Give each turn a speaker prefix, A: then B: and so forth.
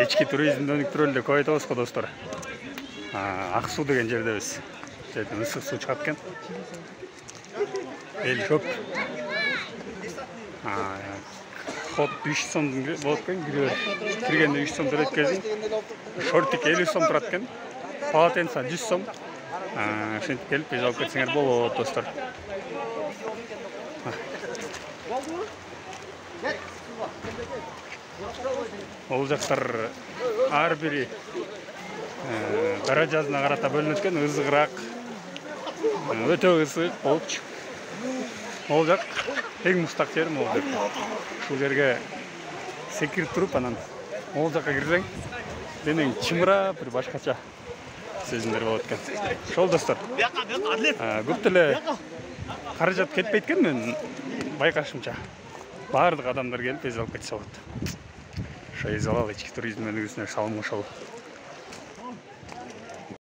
A: ички туризмди өнүктүрөлү деп көп айтабыз го достор. Ак суу деген жердебиз. Жерден ысык суу чыгат экен. Эл көп. Хот 3 сом болот экен, киргенде 3 сом төлөйт экен. Шортик 50 сом турат экен. Полотенце 100 сом. Ошентип келип биз алып кетсеңер болот достор. Ол жактар ар бири кара жазына карата бөлүнөт экен, ызыгыраак, өтө ысык болчу. Ол жак эң муздак жер могу деп. Ушул жерге секирип туруп анан ол жакка кирсең, денең чымырап, бир башкача сезимдер болот экен. Ошол достор. Көп деле каражат кетпейт экен, мен байкашымча. Баардык адамдар келип эз алып кетсе болот. Ошо эз алалы, ички туризм өнүгүүсүнө салым кошолу.